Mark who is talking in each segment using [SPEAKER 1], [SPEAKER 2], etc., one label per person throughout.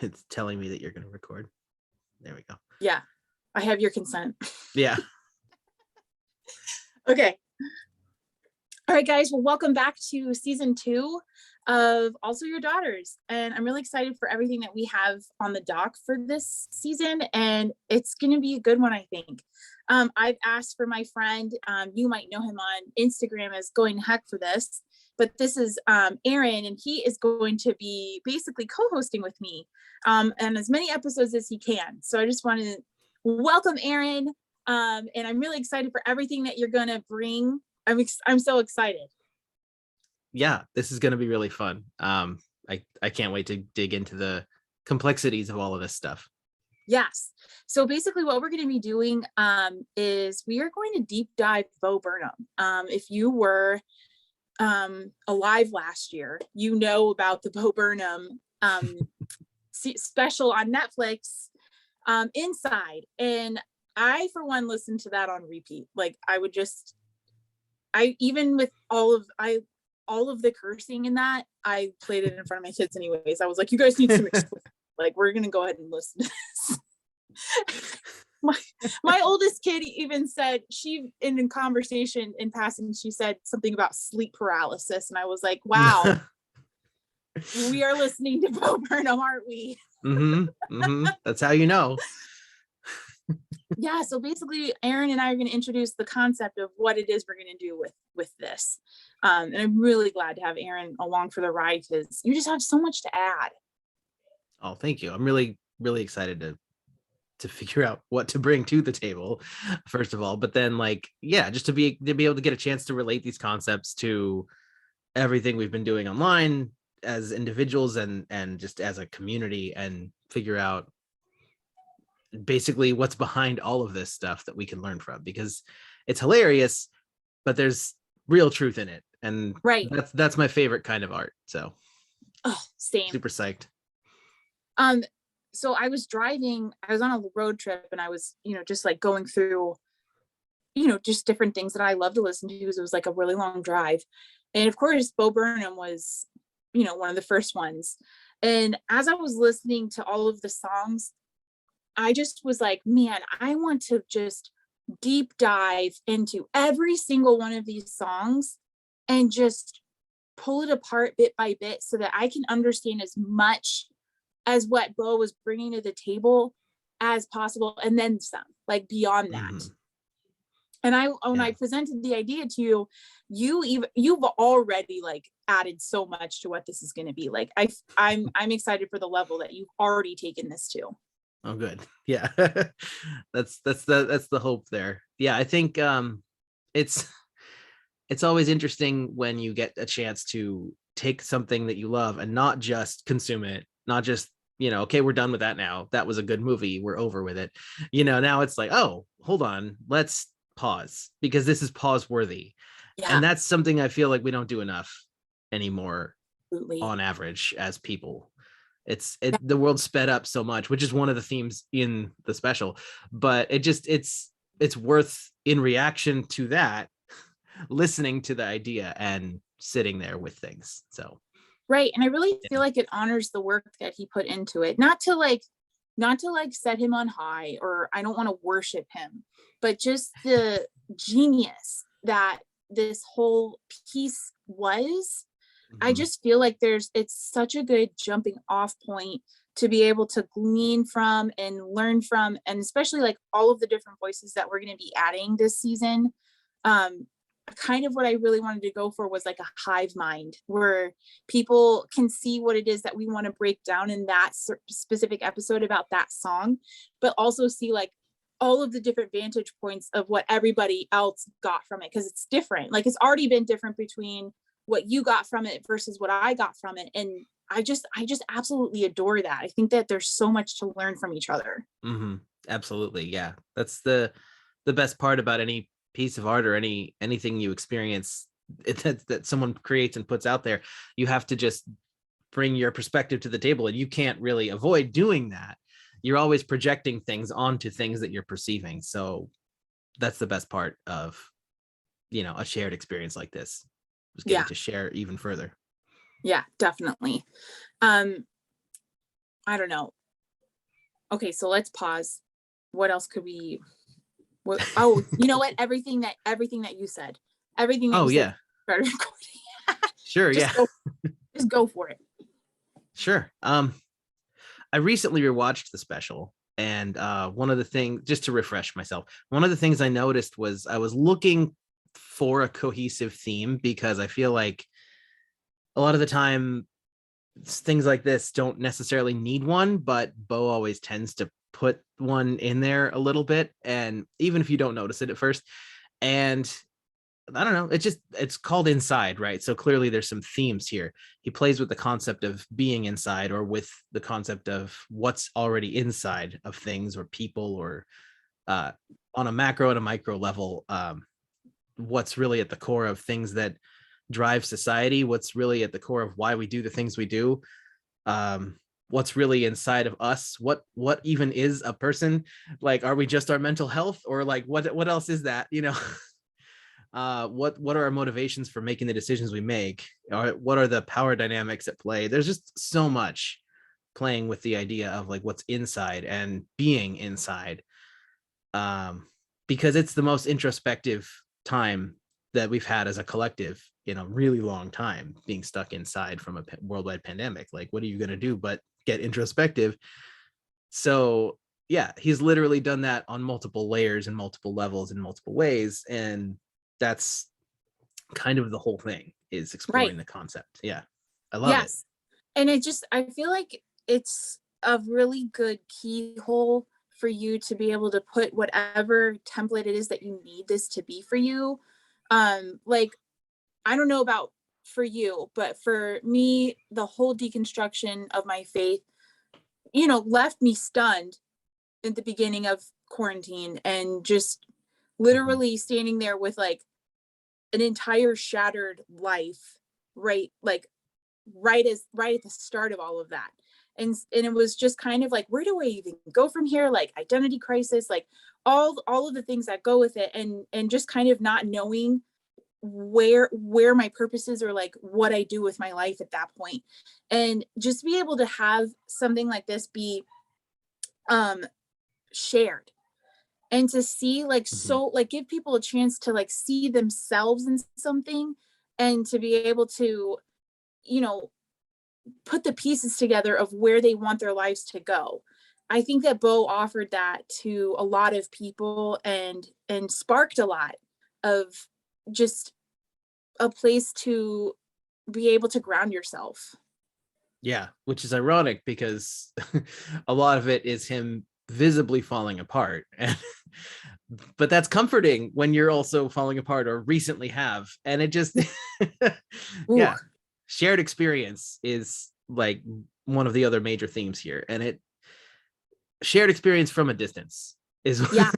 [SPEAKER 1] It's telling me that you're going to record. There we go.
[SPEAKER 2] Yeah, I have your consent.
[SPEAKER 1] Yeah.
[SPEAKER 2] Okay. All right, guys. Well, welcome back to season 2 of Also Your Daughters. And I'm really excited for everything that we have on the dock for this season. And it's going to be a good one, I think. I've asked for my friend, you might know him on Instagram as Going to Heck for this, but this is Aaron, and he is going to be basically co-hosting with me and as many episodes as he can. So I just want to welcome Aaron, and I'm really excited for everything that you're going to bring. I'm so excited.
[SPEAKER 1] Yeah, this is going to be really fun. I can't wait to dig into the complexities of all of this stuff.
[SPEAKER 2] Yes. So basically what we're going to be doing is we are going to deep dive Bo Burnham. If you were alive last year, you know about the Bo Burnham special on Netflix, Inside. And I, for one, listened to that on repeat. Like even with all of the cursing in that, I played it in front of my kids anyways. I was like, you guys need some like, we're going to go ahead and listen to this. my oldest kid even said, in conversation in passing, she said something about sleep paralysis. And I was like, wow, we are listening to Bo Burnham, aren't we?
[SPEAKER 1] That's how you know.
[SPEAKER 2] Yeah, so basically Aaron and I are going to introduce the concept of what it is we're going to do with this. And I'm really glad to have Aaron along for the ride because you just have so much to add.
[SPEAKER 1] Oh, thank you. I'm really, really excited to figure out what to bring to the table, first of all, but then just to be able to get a chance to relate these concepts to everything we've been doing online as individuals and just as a community, and figure out basically what's behind all of this stuff that we can learn from, because it's hilarious, but there's real truth in it. And
[SPEAKER 2] right,
[SPEAKER 1] that's my favorite kind of art. So
[SPEAKER 2] same.
[SPEAKER 1] Super psyched.
[SPEAKER 2] So I was on a road trip, and I was, just like going through, just different things that I love to listen to, because it was like a really long drive. And of course, Bo Burnham was, one of the first ones. And as I was listening to all of the songs, I just was like, man, I want to just deep dive into every single one of these songs and just pull it apart bit by bit so that I can understand as much as what Bo was bringing to the table as possible, and then some, like beyond that. And when I presented the idea to you've already like added so much to what this is going to be. Like I'm excited for the level that you've already taken this to.
[SPEAKER 1] Oh, good. Yeah. that's the hope there. Yeah, I think it's always interesting when you get a chance to take something that you love and not just consume it, not just, okay, we're done with that now. That was a good movie, we're over with it. Now it's like, oh, hold on, let's pause, because this is pause worthy. Yeah. And that's something I feel like we don't do enough anymore. Absolutely. On average as people. The world sped up so much, which is one of the themes in the special, but it's worth, in reaction to that, listening to the idea and sitting there with things. So
[SPEAKER 2] right. And I really feel like it honors the work that he put into it, not to set him on high, or I don't want to worship him, but just the genius that this whole piece was. I just feel like it's such a good jumping off point to be able to glean from and learn from, and especially like all of the different voices that we're going to be adding this season. Kind of what I really wanted to go for was like a hive mind, where people can see what it is that we want to break down in that specific episode about that song, but also see like all of the different vantage points of what everybody else got from it, because it's different. Like it's already been different between what you got from it versus what I got from it. And I just absolutely adore that. I think that there's so much to learn from each other.
[SPEAKER 1] Absolutely. Yeah. That's the best part about any piece of art or anything you experience that someone creates and puts out there. You have to just bring your perspective to the table, and you can't really avoid doing that. You're always projecting things onto things that you're perceiving. So that's the best part of, a shared experience like this. Just getting to share even further.
[SPEAKER 2] Yeah, definitely. I don't know. Okay, so let's pause. What else could we oh, you know what? Everything that you said. Everything that
[SPEAKER 1] Oh
[SPEAKER 2] you said
[SPEAKER 1] yeah,
[SPEAKER 2] started recording.
[SPEAKER 1] sure,
[SPEAKER 2] just
[SPEAKER 1] yeah,
[SPEAKER 2] go just go for it.
[SPEAKER 1] sure. I recently rewatched the special, and one of the things, just to refresh myself, one of the things I noticed was I was looking for a cohesive theme, because I feel like a lot of the time things like this don't necessarily need one, but Bo always tends to put one in there a little bit, and even if you don't notice it at first. And I don't know, it's called Inside, right? So clearly there's some themes here. He plays with the concept of being inside, or with the concept of what's already inside of things or people, or uh on a macro and a micro level, what's really at the core of things that drive society, what's really at the core of why we do the things we do, um what's really inside of us, what even is a person. Like, are we just our mental health, or like what else is that, you know? What are our motivations for making the decisions we make, or what are the power dynamics at play? There's just so much playing with the idea of like what's inside and being inside, um because it's the most introspective time that we've had as a collective in a really long time, being stuck inside from a worldwide pandemic. Like, what are you going to do but get introspective? So yeah, he's literally done that on multiple layers and multiple levels in multiple ways, and that's kind of the whole thing, is
[SPEAKER 2] Right.
[SPEAKER 1] exploring the concept. Yeah, I love it.
[SPEAKER 2] Yes. And I feel like it's a really good keyhole for you to be able to put whatever template it is that you need this to be for you. Like, I don't know about for you, but for me, the whole deconstruction of my faith, left me stunned at the beginning of quarantine, and just
[SPEAKER 1] Mhm.
[SPEAKER 2] literally standing there with like an entire shattered life, right? Like right at the start of all of that. And it was just kind of like, where do I even go from here? Like identity crisis, like all of the things that go with it, and just kind of not knowing where my purpose is, or like what I do with my life at that point. And just be able to have something like this be um shared, and to see like,
[SPEAKER 1] Mhm.
[SPEAKER 2] so like give people a chance to like see themselves in something, and to be able to, you know put the pieces together of where they want their lives to go. I think that Bo offered that to a lot of people, and sparked a lot of just a place to be able to ground yourself.
[SPEAKER 1] Yeah, which is ironic because a lot of it is him visibly falling apart. And but that's comforting when you're also falling apart or recently have. And it just
[SPEAKER 2] Ooh,
[SPEAKER 1] yeah, shared experience is like one of the other major themes here. And it shared experience from a distance is
[SPEAKER 2] yeah,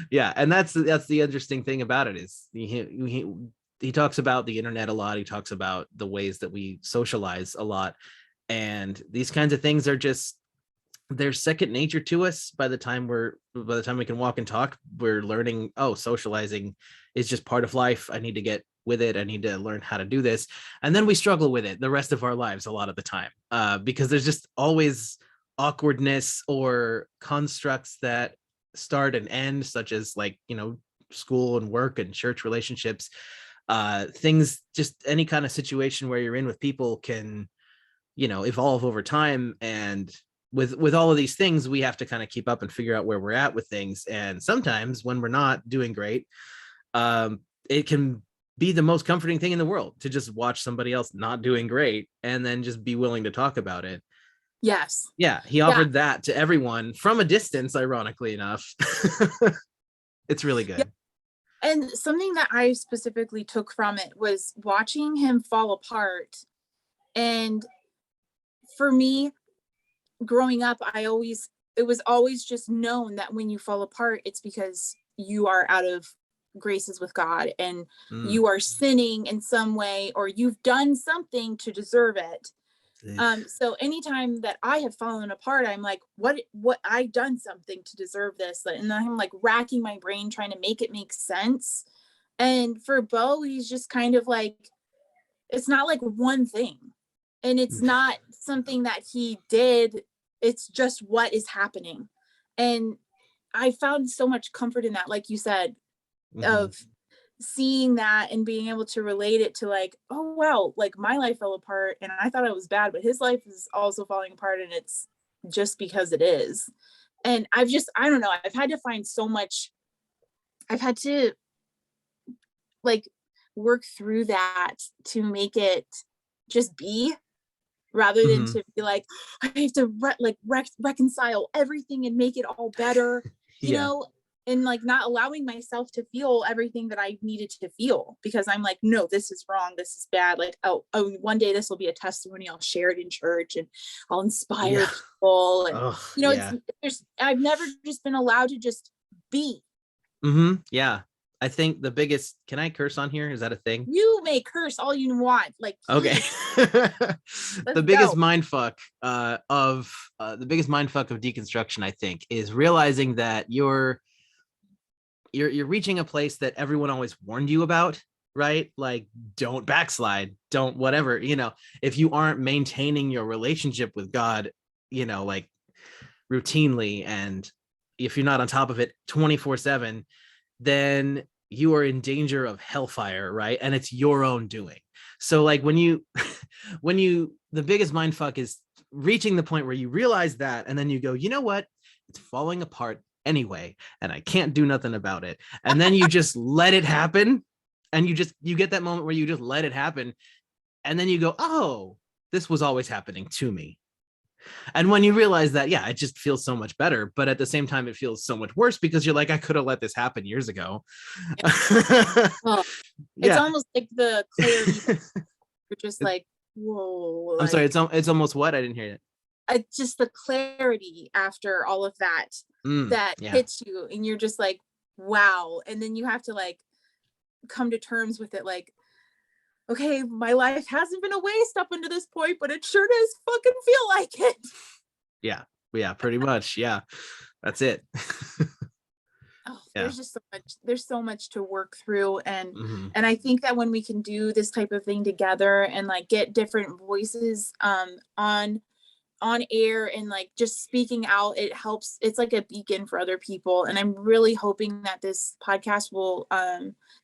[SPEAKER 1] yeah, and that's the interesting thing about it, is he talks about the internet a lot. He talks about the ways that we socialize a lot, and these kinds of things are just, they're second nature to us. By the time we can walk and talk, we're learning, oh, socializing is just part of life. I need to get with it. I need to learn how to do this. And then we struggle with it the rest of our lives a lot of the time, because there's just always awkwardness or constructs that start and end, such as, like, school and work and church relationships, things, just any kind of situation where you're in with people can, evolve over time. And with all of these things, we have to kind of keep up and figure out where we're at with things. And sometimes when we're not doing great, it can be the most comforting thing in the world to just watch somebody else not doing great and then just be willing to talk about it.
[SPEAKER 2] yes,
[SPEAKER 1] Yeah, he
[SPEAKER 2] yeah,
[SPEAKER 1] offered that to everyone from a distance, ironically enough. It's really
[SPEAKER 2] yeah.
[SPEAKER 1] good.
[SPEAKER 2] And something that I specifically took from it was watching him fall apart. And for me, growing up, it was always just known that when you fall apart, it's because you are out of graces with God, and
[SPEAKER 1] Mm.
[SPEAKER 2] you are sinning in some way, or you've done something to deserve it. So anytime that I have fallen apart, I'm like, what I done something to deserve this. And then I'm like racking my brain trying to make it make sense. And for Bo, he's just kind of like, it's not like one thing. And it's not something that he did It's just what is happening. And I found so much comfort in that, like you said,
[SPEAKER 1] Mhm.
[SPEAKER 2] of seeing that and being able to relate it to like, oh wow, like my life fell apart and I thought it was bad, but his life is also falling apart and it's just because it is. And I don't know, I've had to find so much, I've had to like work through that to make it just be, rather than
[SPEAKER 1] Mhm.
[SPEAKER 2] to be like, I have to reconcile everything and make it all better, you
[SPEAKER 1] Yeah.
[SPEAKER 2] know, and like not allowing myself to feel everything that I needed to feel because I'm like, no, this is wrong. This is bad. Like, oh, one day this will be a testimony. I'll share it in church and I'll inspire
[SPEAKER 1] Yeah.
[SPEAKER 2] people. And,
[SPEAKER 1] Oh,
[SPEAKER 2] you know,
[SPEAKER 1] yeah.
[SPEAKER 2] I've never just been allowed to just be.
[SPEAKER 1] Yeah. I think the biggest, can I curse on here? Is that a thing?
[SPEAKER 2] You may curse all you want. Like,
[SPEAKER 1] Okay.
[SPEAKER 2] please, let's
[SPEAKER 1] The biggest
[SPEAKER 2] go.
[SPEAKER 1] mind fuck of the biggest mind fuck of deconstruction, I think, is realizing that you're reaching a place that everyone always warned you about, right? Like, don't backslide, don't whatever, if you aren't maintaining your relationship with God, like routinely, and if you're not on top of it 24/7, then you are in danger of hellfire, right? And it's your own doing. So like when you the biggest mind fuck is reaching the point where you realize that, and then you go, you know what, it's falling apart anyway and I can't do nothing about it, and then you just let it happen, and you get that moment where you just let it happen, and then you go, oh, this was always happening to me. And when you realize that, yeah, it just feels so much better. But at the same time, it feels so much worse because you're like, I could have let this happen years ago.
[SPEAKER 2] Well, it's
[SPEAKER 1] Yeah.
[SPEAKER 2] almost like the clarity that you're just like, whoa,
[SPEAKER 1] I'm sorry.
[SPEAKER 2] like
[SPEAKER 1] It's almost what? I didn't hear it.
[SPEAKER 2] just the clarity after all of that that
[SPEAKER 1] Yeah.
[SPEAKER 2] hits you, and you're just like, wow. And then you have to like come to terms with it, like, okay, my life hasn't been a waste up until this point, but it sure does fucking feel like it.
[SPEAKER 1] Yeah. Yeah. Pretty much. Yeah. That's it.
[SPEAKER 2] Oh,
[SPEAKER 1] Yeah.
[SPEAKER 2] there's so much to work through. and
[SPEAKER 1] Hmm.
[SPEAKER 2] and I think that when we can do this type of thing together and like get different voices on air and like just speaking out, it helps. It's like a beacon for other people, and I'm really hoping that this podcast will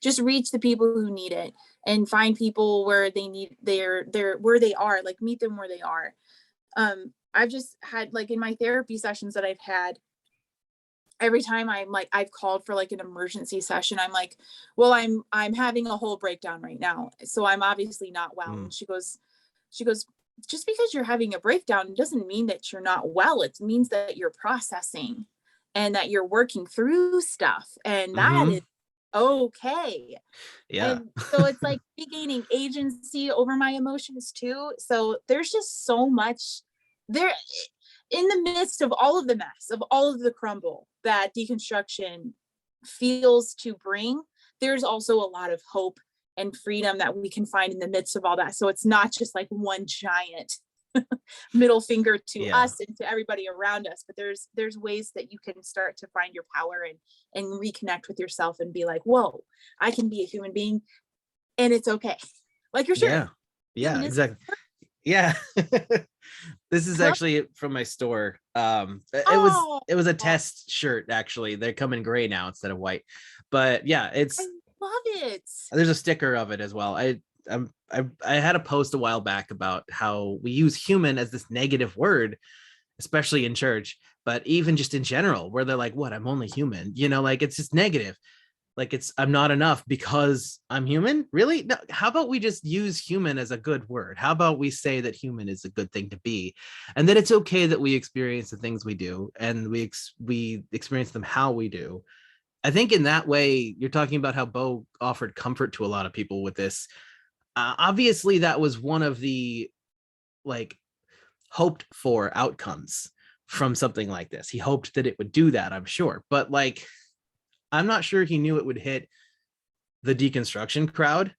[SPEAKER 2] just reach the people who need it and find people where they need their where they are, like meet them where they are. I've just had like in my therapy sessions that I've had, every time I'm like, I've called for like an emergency session, I'm like, well, I'm having a whole breakdown right now, so I'm obviously not well.
[SPEAKER 1] Mm.
[SPEAKER 2] And she goes, just because you're having a breakdown doesn't mean that you're not well. It means that you're processing and that you're working through stuff, and that
[SPEAKER 1] Hmm.
[SPEAKER 2] is okay.
[SPEAKER 1] Yeah.
[SPEAKER 2] And so it's like regaining agency over my emotions too. So there's just so much there in the midst of all of the mess, of all of the crumble that deconstruction feels to bring. There's also a lot of hope and freedom that we can find in the midst of all that. So it's not just like one giant middle finger to
[SPEAKER 1] Yeah.
[SPEAKER 2] us and to everybody around us, but there's ways that you can start to find your power and reconnect with yourself and be like, whoa, I can be a human being and it's okay. Like your shirt.
[SPEAKER 1] Yeah. Yeah.
[SPEAKER 2] Human is
[SPEAKER 1] Exactly. Yeah. This is
[SPEAKER 2] I love,
[SPEAKER 1] actually from my store. It was
[SPEAKER 2] oh,
[SPEAKER 1] it was a
[SPEAKER 2] I
[SPEAKER 1] test shirt, actually. They come in gray now instead of white. But yeah, it's
[SPEAKER 2] love it.
[SPEAKER 1] there's a sticker of it as well. I had a post a while back about how we use human as this negative word, especially in church, but even just in general, where they're like, what, I'm only human, like it's just negative. Like it's, I'm not enough because I'm human. Really? No, how about we just use human as a good word? How about we say that human is a good thing to be, and that it's okay that we experience the things we do, and we experience them how we do. I think in that way, you're talking about how Bo offered comfort to a lot of people with this. Obviously, that was one of the like hoped for outcomes from something like this. He hoped that it would do that, I'm sure, but like, I'm not sure he knew it would hit the deconstruction crowd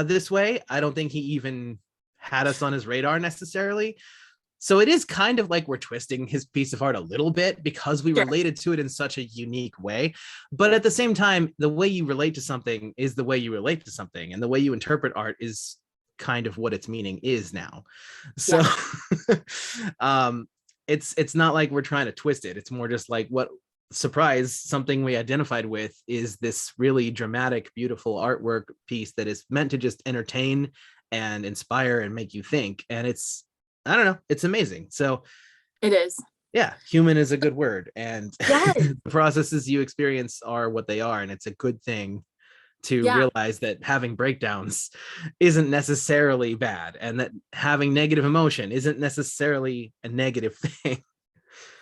[SPEAKER 1] this way. I don't think he even had us on his radar necessarily. So it is kind of like we're twisting his piece of art a little bit because we
[SPEAKER 2] Sure.
[SPEAKER 1] related to it in such a unique way. But at the same time, the way you relate to something is the way you relate to something, and the way you interpret art is kind of what its meaning is now. So
[SPEAKER 2] Yeah.
[SPEAKER 1] um it's not like we're trying to twist it. It's more just like, what surprise, something we identified with is this really dramatic, beautiful artwork piece that is meant to just entertain and inspire and make you think. And it's, I don't know, it's amazing. So
[SPEAKER 2] It is.
[SPEAKER 1] yeah, human is a good word, and
[SPEAKER 2] Yes.
[SPEAKER 1] the processes you experience are what they are, and it's a good thing to
[SPEAKER 2] Yeah.
[SPEAKER 1] realize that having breakdowns isn't necessarily bad, and that having negative emotion isn't necessarily a negative thing.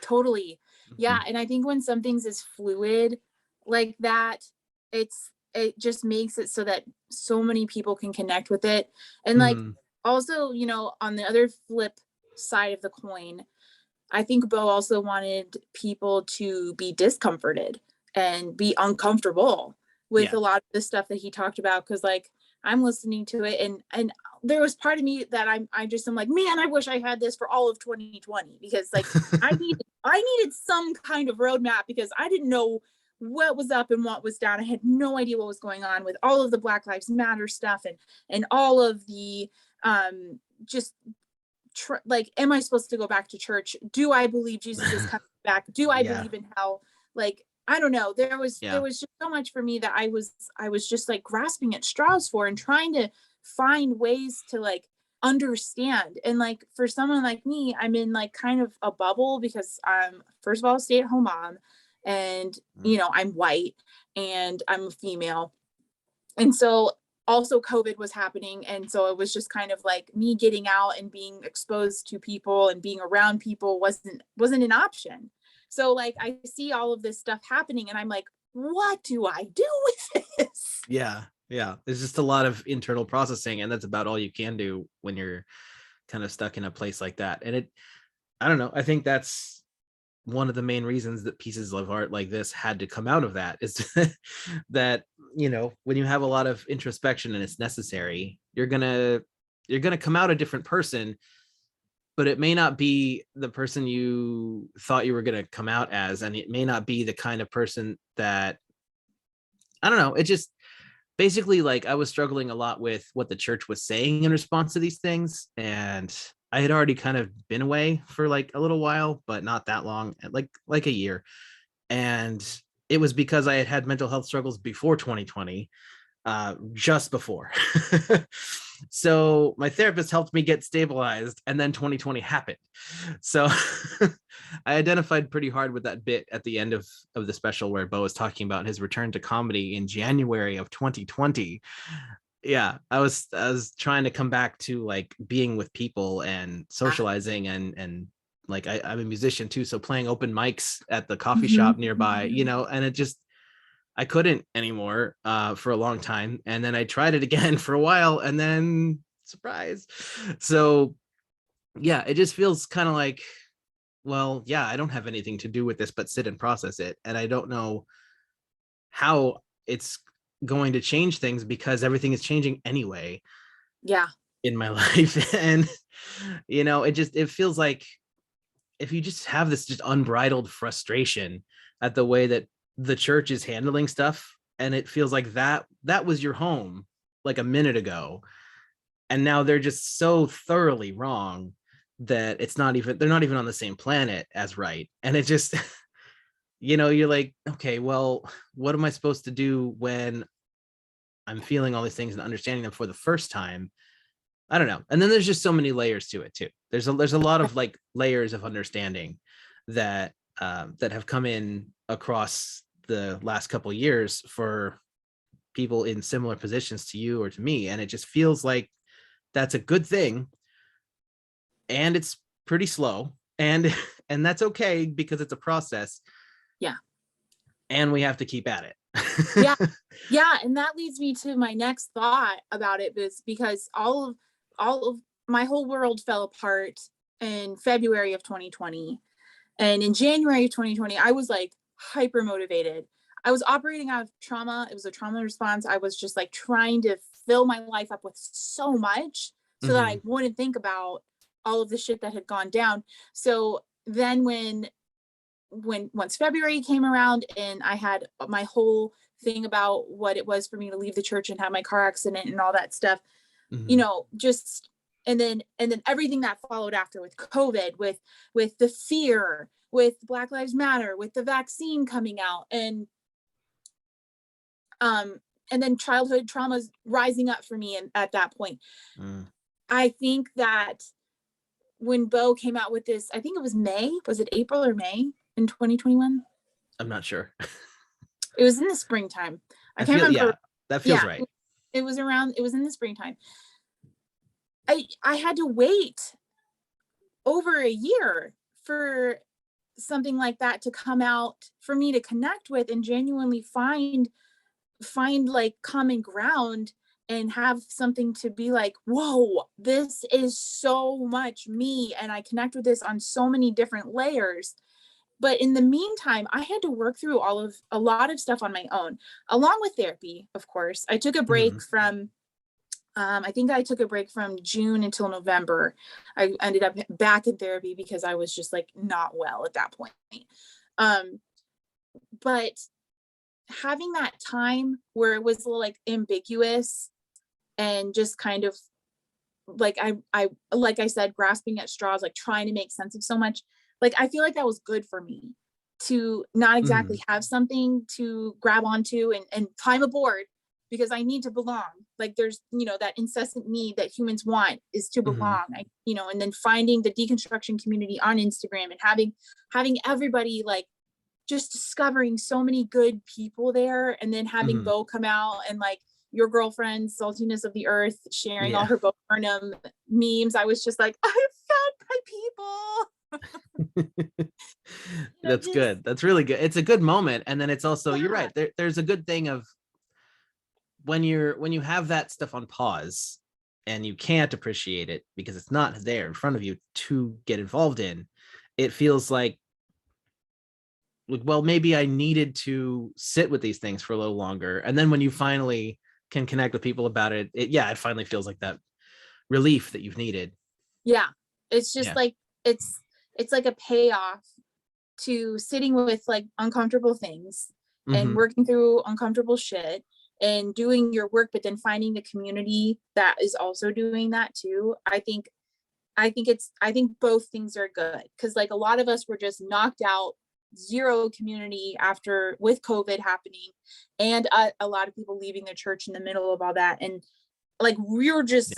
[SPEAKER 2] Totally. Yeah.
[SPEAKER 1] Mhm.
[SPEAKER 2] And I think when something's as fluid like that, it just makes it so that so many people can connect with it. And like
[SPEAKER 1] Mhm.
[SPEAKER 2] also, on the other flip side of the coin, I think Bo also wanted people to be discomforted and be uncomfortable with
[SPEAKER 1] Yeah.
[SPEAKER 2] a lot of the stuff that he talked about. Cause like I'm listening to it and there was part of me that I'm like, man, I wish I had this for all of 2020 because like I needed some kind of roadmap because I didn't know what was up and what was down. I had no idea what was going on with all of the Black Lives Matter stuff and all of the just like, am I supposed to go back to church? Do I believe Jesus is coming back? Do I
[SPEAKER 1] Yeah.
[SPEAKER 2] believe in hell? Like, I don't know. There was
[SPEAKER 1] Yeah.
[SPEAKER 2] just so much for me that I was just like grasping at straws for and trying to find ways to like understand. And like for someone like me, I'm in like kind of a bubble because I'm first of all a stay-at-home mom and
[SPEAKER 1] Mm.
[SPEAKER 2] I'm white and I'm a female. And so also COVID was happening. And so it was just kind of like me getting out and being exposed to people and being around people wasn't an option. So like I see all of this stuff happening and I'm like, what do I do with this?
[SPEAKER 1] Yeah. Yeah. There's just a lot of internal processing, and that's about all you can do when you're kind of stuck in a place like that. And I don't know. I think that's one of the main reasons that pieces of art like this had to come out of that is that, when you have a lot of introspection and it's necessary, you're gonna come out a different person, but it may not be the person you thought you were going to come out as, and it may not be the kind of person that, I don't know, it just basically, like, I was struggling a lot with what the church was saying in response to these things, and I had already kind of been away for like a little while, but not that long, like a year. And it was because I had had mental health struggles before 2020, just before. So my therapist helped me get stabilized, and then 2020 happened. So I identified pretty hard with that bit at the end of the special where Bo was talking about his return to comedy in January of 2020. Yeah, I was trying to come back to like being with people and socializing, and like I'm a musician too, so playing open mics at the coffee
[SPEAKER 2] Mhm.
[SPEAKER 1] shop nearby, and it just, I couldn't anymore for a long time. And then I tried it again for a while, and then surprise. So yeah, it just feels kind of like, well, yeah, I don't have anything to do with this but sit and process it. And I don't know how it's going to change things because everything is changing anyway
[SPEAKER 2] Yeah.
[SPEAKER 1] in my life. And it feels like if you just have this just unbridled frustration at the way that the church is handling stuff, and it feels like that was your home like a minute ago, and now they're just so thoroughly wrong that they're not even on the same planet as right. And it just you're like, okay, well, what am I supposed to do when I'm feeling all these things and understanding them for the first time? I don't know. And then there's just so many layers to it too. There's a lot of like layers of understanding that that have come in across the last couple of years for people in similar positions to you or to me, and it just feels like that's a good thing, and it's pretty slow, and and that's okay because it's a process,
[SPEAKER 2] Yeah.
[SPEAKER 1] and we have to keep at
[SPEAKER 2] Yeah.
[SPEAKER 1] it.
[SPEAKER 2] Yeah. And that leads me to my next thought about it is because all of my whole world fell apart in February of 2020. And in January of 2020, I was like hyper motivated. I was operating out of trauma. It was a trauma response. I was just like trying to fill my life up with so much so that I
[SPEAKER 1] Hmm.
[SPEAKER 2] wouldn't think about all of the shit that had gone down. So then when once February came around and I had my whole thing about what it was for me to leave the church and have my car accident and all that stuff,
[SPEAKER 1] Hmm.
[SPEAKER 2] just and then everything that followed after with COVID, with the fear, with Black Lives Matter, with the vaccine coming out, um and then childhood traumas rising up for me. And at that point, I think that when Bo came out with this, I think it was May, was it April or May in 2021?
[SPEAKER 1] I'm not sure.
[SPEAKER 2] It was in the springtime. I can't remember.
[SPEAKER 1] Yeah, that feels right.
[SPEAKER 2] It was in the springtime. I had to wait over a year for something like that to come out, for me to connect with and genuinely find like common ground and have something to be like, whoa, this is so much me, and I connect with this on so many different layers. But in the meantime, I had to work through a lot of stuff on my own, along with therapy, of course. I took a break from I think I took a break from June until November. I ended up back in therapy because I was just like not well at that point. But having that time where it was like ambiguous and just kind of like I like I said, grasping at straws, like trying to make sense of so much, like I feel like that was good for me to not exactly have something to grab onto and climb aboard, because I need to belong. Like there's, that incessant need that humans want is to belong. And then finding the deconstruction community on Instagram and having everybody like just discovering so many good people there, and then having Bo come out and like your girlfriend, Saltiness of the Earth, sharing all her Bo Burnham memes. I was just like, I found my people.
[SPEAKER 1] That's good. That's really good. It's a good moment. And then it's also, you're right. There's a good thing of when you have that stuff on pause and you can't appreciate it because it's not there in front of you to get involved in, it feels like, well, maybe I needed to sit with these things for a little longer. And then when you finally can connect with people about it, it finally feels like that relief that you've needed.
[SPEAKER 2] Yeah. It's just like, it's like a payoff to sitting with like uncomfortable things and working through uncomfortable shit and doing your work, but then finding the community that is also doing that too. I think both things are good, because like a lot of us were just knocked out, zero community with COVID happening, and a lot of people leaving the church in the middle of all that, and like we're just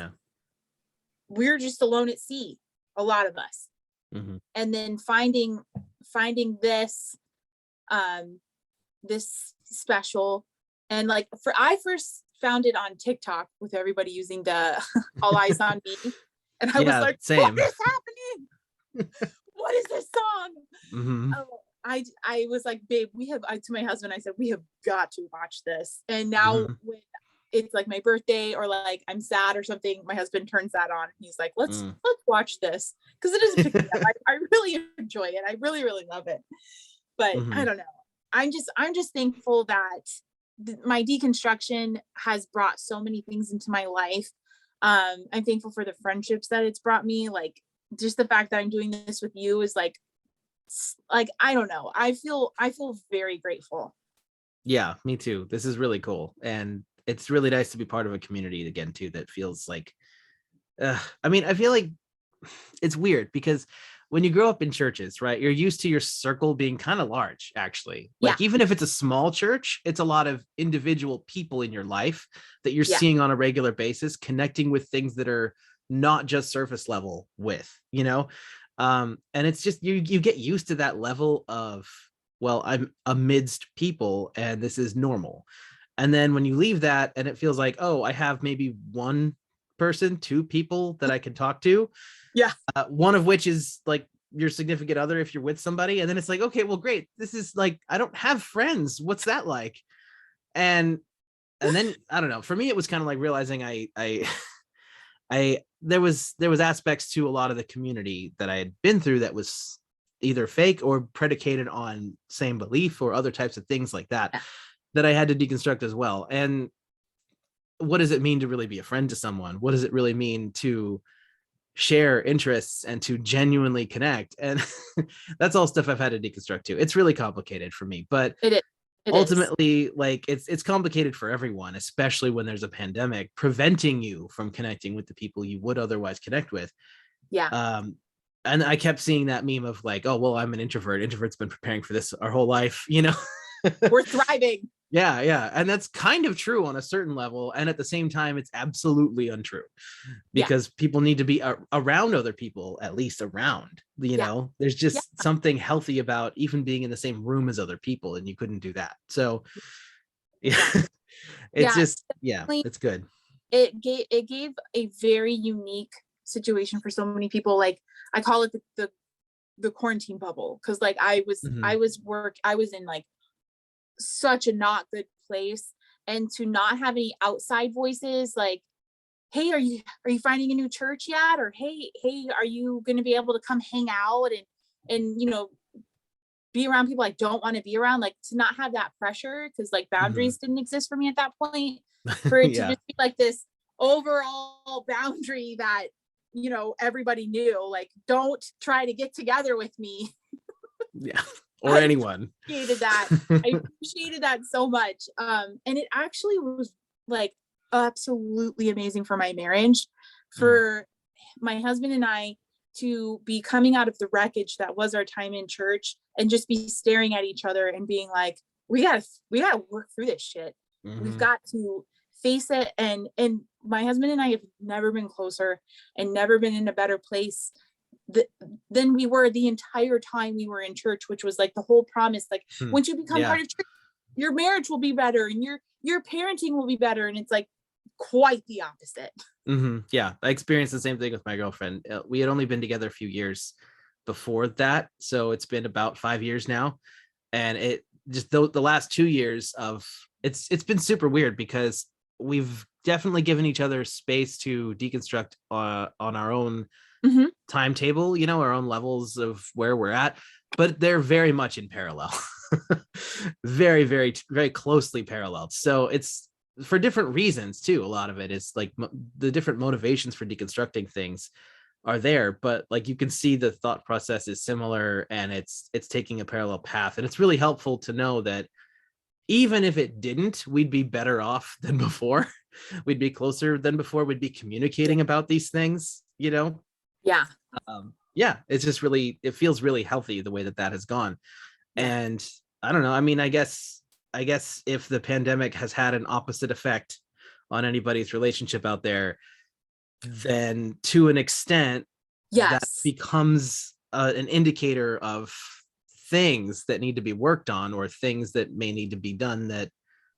[SPEAKER 2] alone at sea, a lot of us. And then finding this this special, and like I first found it on TikTok with everybody using the All Eyes on Me, and I was like, same. What is happening? What is this song? I was like, babe, to my husband, I said, we have got to watch this. And now when it's like my birthday or like I'm sad or something, my husband turns that on. He's like, let's watch this, because it is pick me up. I really enjoy it. I really, really love it. But I don't know. I'm just thankful that my deconstruction has brought so many things into my life. I'm thankful for the friendships that it's brought me. Like just the fact that I'm doing this with you is like I don't know. I feel very grateful.
[SPEAKER 1] Yeah, me too. This is really cool. And it's really nice to be part of a community again too that feels like I mean, I feel like it's weird because when you grow up in churches, right, you're used to your circle being kind of large, actually. Like even if it's a small church, it's a lot of individual people in your life that you're seeing on a regular basis, connecting with things that are not just surface level with, and it's just you get used to that level of, well, I'm amidst people and this is normal. And then when you leave that and it feels like, oh, I have maybe one person, two people that I can talk to. One of which is like your significant other if you're with somebody. And then it's like, okay, well, great. This is like, I don't have friends. What's that like? And then I don't know. For me, it was kind of like realizing there was aspects to a lot of the community that I had been through that was either fake or predicated on same belief or other types of things like that I had to deconstruct as well. And what does it mean to really be a friend to someone? What does it really mean to share interests and to genuinely connect? And that's all stuff I've had to deconstruct too. It's really complicated for me, but
[SPEAKER 2] it is. It is.
[SPEAKER 1] ultimately, like, it's complicated for everyone, especially when there's a pandemic preventing you from connecting with the people you would otherwise connect with.
[SPEAKER 2] Yeah.
[SPEAKER 1] um and I kept seeing that meme of like, oh well, I'm an introvert, introverts been preparing for this our whole life, you know.
[SPEAKER 2] We're thriving.
[SPEAKER 1] Yeah, and that's kind of true on a certain level, and at the same time it's absolutely untrue,
[SPEAKER 2] Yeah.
[SPEAKER 1] because people need to be around other people, at least around, you
[SPEAKER 2] Yeah.
[SPEAKER 1] know. There's
[SPEAKER 2] Yeah.
[SPEAKER 1] just something healthy about even being in the same room as other people, and you couldn't do that. So yeah,
[SPEAKER 2] Yeah.
[SPEAKER 1] it's
[SPEAKER 2] Yeah.
[SPEAKER 1] just, yeah,
[SPEAKER 2] Definitely.
[SPEAKER 1] it's good.
[SPEAKER 2] It gave a very unique situation for so many people. Like, I call it the quarantine bubble, because like
[SPEAKER 1] Mhm.
[SPEAKER 2] I was in like such a not good place, and to not have any outside voices like, hey, are you finding a new church yet, or hey, are you going to be able to come hang out and be around people I don't want to be around, like to not have that pressure, because like
[SPEAKER 1] Mhm.
[SPEAKER 2] boundaries didn't exist for me at that point, for it to
[SPEAKER 1] Yeah,
[SPEAKER 2] just be like this overall boundary that everybody knew, like, don't try to get together with me.
[SPEAKER 1] yeah, or
[SPEAKER 2] I
[SPEAKER 1] anyone.
[SPEAKER 2] appreciated that. I appreciated that so much. And it actually was like absolutely amazing for my marriage,
[SPEAKER 1] Mm,
[SPEAKER 2] for my husband and I to be coming out of the wreckage that was our time in church, and just be staring at each other and being like, we gotta work through this shit. We've
[SPEAKER 1] mhm,
[SPEAKER 2] got to face it. And my husband and I have never been closer and never been in a better place th- than we were the entire time we were in church, which was like the whole promise, like,
[SPEAKER 1] hmm.
[SPEAKER 2] once you become
[SPEAKER 1] Yeah.
[SPEAKER 2] part of church, your marriage will be better and your parenting will be better. And it's like quite the opposite.
[SPEAKER 1] Yeah, I experienced the same thing with my girlfriend. We had only been together a few years before that, so it's been about 5 years now, and it just the last 2 years of it's been super weird, because we've definitely given each other space to deconstruct on our own
[SPEAKER 2] Mm-hmm.
[SPEAKER 1] timetable, you know, our own levels of where we're at, but they're very much in parallel. Very, very, very closely paralleled. So it's for different reasons too. A lot of it is like the different motivations for deconstructing things are there, but like you can see the thought process is similar, and it's taking a parallel path, and it's really helpful to know that even if it didn't, we'd be better off than before. We'd be closer than before. We'd be
[SPEAKER 2] Yeah.
[SPEAKER 1] communicating about these things, you know.
[SPEAKER 2] Yeah.
[SPEAKER 1] Yeah, it's just really, it feels really healthy the way that that has gone.
[SPEAKER 2] Yeah.
[SPEAKER 1] And I don't know, I mean, I guess if the pandemic has had an opposite effect on anybody's relationship out there, then to an extent that
[SPEAKER 2] Yes.
[SPEAKER 1] becomes an indicator of things that need to be worked on, or things that may need to be done that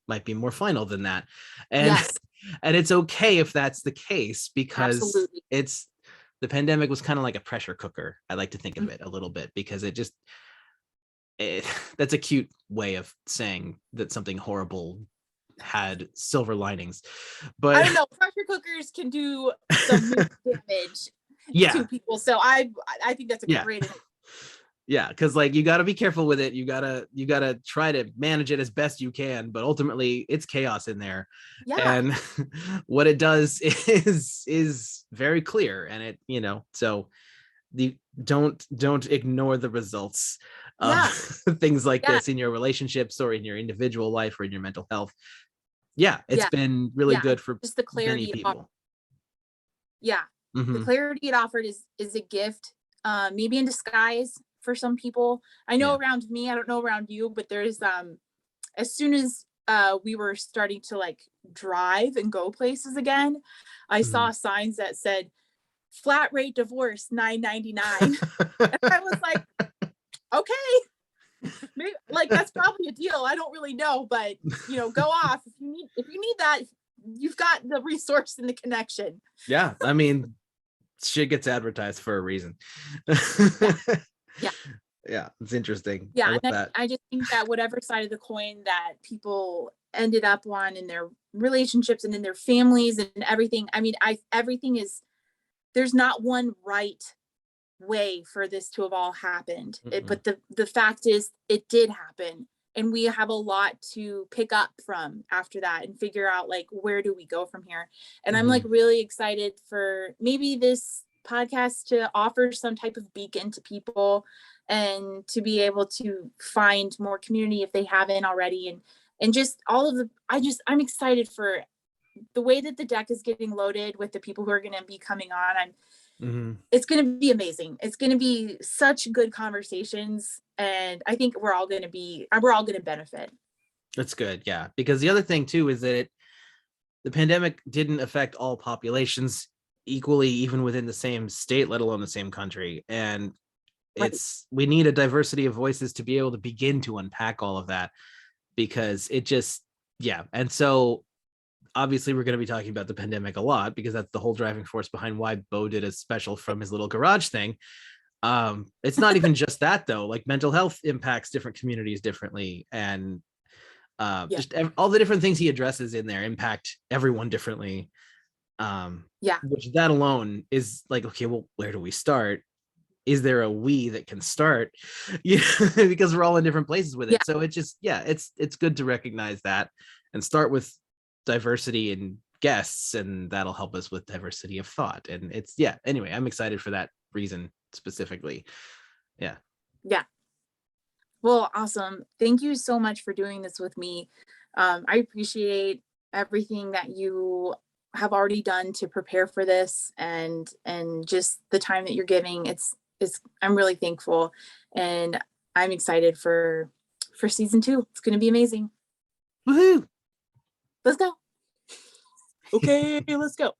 [SPEAKER 1] might be more final than that. And
[SPEAKER 2] Yes.
[SPEAKER 1] and it's okay if that's the case, because
[SPEAKER 2] Absolutely.
[SPEAKER 1] it's the pandemic was kind of like a pressure cooker. I like to think of
[SPEAKER 2] Mhm.
[SPEAKER 1] it a little bit, because it just it, that's a cute way of saying that something horrible had silver linings.
[SPEAKER 2] I
[SPEAKER 1] But
[SPEAKER 2] don't know. Pressure cookers can do some damage to
[SPEAKER 1] yeah,
[SPEAKER 2] people. So I think that's a
[SPEAKER 1] yeah,
[SPEAKER 2] great.
[SPEAKER 1] yeah, because like you got to be careful with it. You gotta try to manage it as best you can, but ultimately it's chaos in there.
[SPEAKER 2] Yeah.
[SPEAKER 1] And what it does is very clear, and it, you know, so the don't ignore the results of
[SPEAKER 2] Yeah.
[SPEAKER 1] things like
[SPEAKER 2] Yeah.
[SPEAKER 1] this in your relationships, or in your individual life, or in your mental health. Yeah, it's
[SPEAKER 2] Yeah.
[SPEAKER 1] been really
[SPEAKER 2] Yeah. And
[SPEAKER 1] good for
[SPEAKER 2] just the
[SPEAKER 1] many
[SPEAKER 2] clarity it offered.
[SPEAKER 1] people.
[SPEAKER 2] Yeah. The
[SPEAKER 1] Hmm.
[SPEAKER 2] clarity it offered is a gift, maybe in disguise for some people. I know
[SPEAKER 1] Yeah.
[SPEAKER 2] around me, I don't know around you, but there's as soon as we were starting to like drive and go places again, I
[SPEAKER 1] Hmm.
[SPEAKER 2] saw signs that said flat rate divorce 9.99. And I was like, okay, maybe like that's probably a deal. I don't really know, but go off if you need that. You've got the resource and the connection.
[SPEAKER 1] Yeah, I mean, shit gets advertised for a reason.
[SPEAKER 2] Yeah, yeah,
[SPEAKER 1] Yeah, it's interesting. I
[SPEAKER 2] yeah.
[SPEAKER 1] love
[SPEAKER 2] And
[SPEAKER 1] that.
[SPEAKER 2] I just think that whatever side of the coin that people ended up on in their relationships and in their families and everything, I mean, I everything is there's not one right way for this to have all happened.
[SPEAKER 1] Mm-mm.
[SPEAKER 2] But the fact is, it did happen, and we have a lot to pick up from after that and figure out like where do we go from here. And I'm like
[SPEAKER 1] Mhm.
[SPEAKER 2] really excited for maybe this podcast to offer some type of beacon to people and to be able to find more community if they haven't already. And just all of the, I'm excited for the way that the deck is getting loaded with the people who are going to be coming on. It's going to be amazing. It's going to be such good conversations. And I think we're all going to benefit.
[SPEAKER 1] That's good. Yeah. Because the other thing too, is that the pandemic didn't affect all populations equally, even within the same state, let alone the same country. And we need a diversity of voices to be able to begin to unpack all of that, because it just, yeah. And so obviously we're going to be talking about the pandemic a lot, because that's the whole driving force behind why Bo did a special from his little garage thing. It's not even just that though, like mental health impacts different communities differently, and just all the different things he addresses in there impact everyone differently. Which that alone is like, okay, well, where do we start? Is there a we that can start? Yeah, because we're all in different places with it. So it just, it's good to recognize that and start with diversity in guests, and that'll help us with diversity of thought. And it's, anyway, I'm excited for that reason specifically. Yeah.
[SPEAKER 2] Well, awesome. Thank you so much for doing this with me. I appreciate everything that you have already done to prepare for this, and just the time that you're giving. I'm really thankful, and I'm excited for season 2. It's going to be amazing.
[SPEAKER 1] Woohoo!
[SPEAKER 2] Let's go. Okay, let's go.